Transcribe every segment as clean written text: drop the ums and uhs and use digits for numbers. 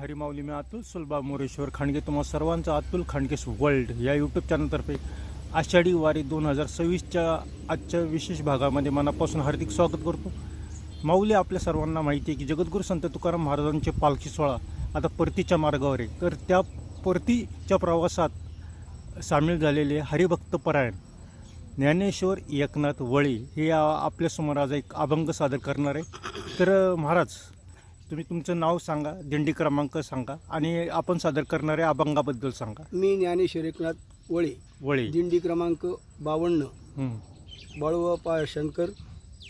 हरिमाऊली मी अतुल सुलभा मोरेश्वर खांडगे तुम्हा सर्वांचं अतुल खांडगेस वर्ल्ड या यूट्यूब चॅनलतर्फे आषाढी वारी 2026च्या आजच्या विशेष भागामध्ये मनापासून हार्दिक स्वागत करतो। माऊली आपल्या सर्वांना माहिती आहे की जगद्गुरू संत तुकाराम महाराजांचे पालखी सोहळा आता परतीच्या मार्गावर आहे। तर त्या परतीच्या प्रवासात सामील झालेले हरिभक्तपरायण ज्ञानेश्वर एकनाथ वळे हे आपल्यासमोर आज एक अभंग सादर करणार आहे। तर महाराज तुम्ही तुमचं नाव सांगा, दिंडी क्रमांक सांगा आणि आपण सादर करणाऱ्या अभंगाबद्दल सांगा। मी ज्ञानेश्वर एकनाथ वळे दिंडी क्रमांक 52 बाळूवा पाषाणकर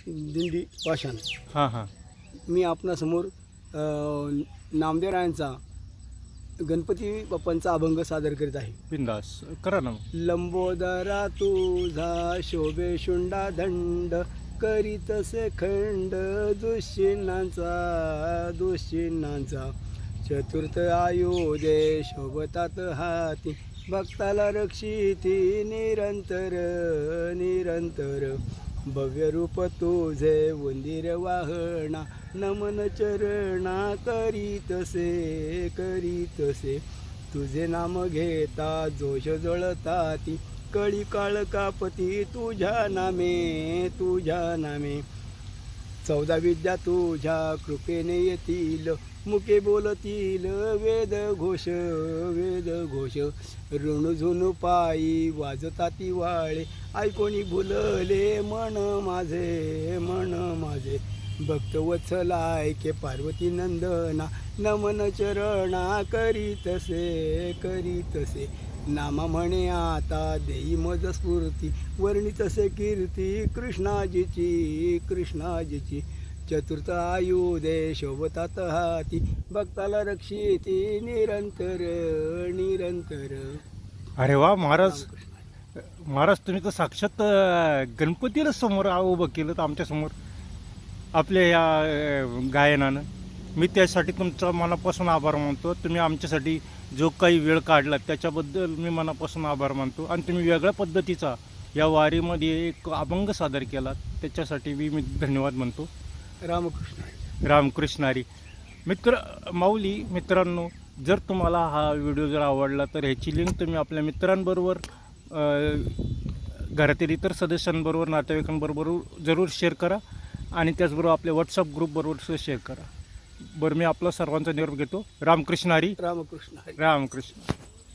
दिंडी पाषाण। हां हां मी आपणासमोर नामदेवरायांचा गणपती बाप्पांचा अभंग सादर करीत आहे। बिंदास करा ना। लंबोदरा तुझा शोभे शुंडा दंड करीतसे खंड दुश्चिन्हांचा चतुर्थ आयुधे शोभतात हाती भक्ताला रक्षिती निरंतर भव्य रूप तुझे वंदिर वाहना नमन चरणा करीतसे तुझे नाम घेता जोश जळताती कळी काळ कापती तुझ्या नामे 14 विद्या तुझ्या कृपेने येतील मुके बोलतील वेद घोष ऋणझुन पायी वाजताती वाळे ऐकोणी भुलले मन माझे भक्तवत्सलायके पार्वती नंदना नमन चरणा करीतसे नामा म्हणे आता देई मज स्फूर्ती वर्णितसे कीर्ती कृष्णाजीची चतुर्थ आयुधे शोभतात हाती भक्ताला रक्षिती निरंतर। अरे वा महाराज, तुम्ही तर साक्षात गणपतीला समोर उभं केलं तर आमच्या समोर आपल्या या गायनानं। मी त्यासाठी तुमचा मनापासून आभार मानतो। तुम्ही आमच्यासाठी जो काही वेळ काढला त्याच्याबद्दल मी मनापासून आभार मानतो आणि तुम्ही वेगळ्या पद्धतीचा या वारीमध्ये एक अभंग सादर केला त्याच्यासाठी मी धन्यवाद म्हणतो। रामकृष्ण हरी। माऊली मित्रांनो, जर तुम्हाला हा व्हिडिओ जर आवडला तर ह्याची लिंक तुम्ही आपल्या मित्रांबरोबर घरातील इतर सदस्यांबरोबर नातेवाईकांबरोबर जरूर शेअर करा आणि त्याचबरोबर आपल्या व्हॉट्सअप ग्रुपबरोबर शेअर करा। बरं, मी आपला सर्वांचा निरोप घेतो। रामकृष्ण हरी। रामकृष्ण हरी। रामकृष्ण।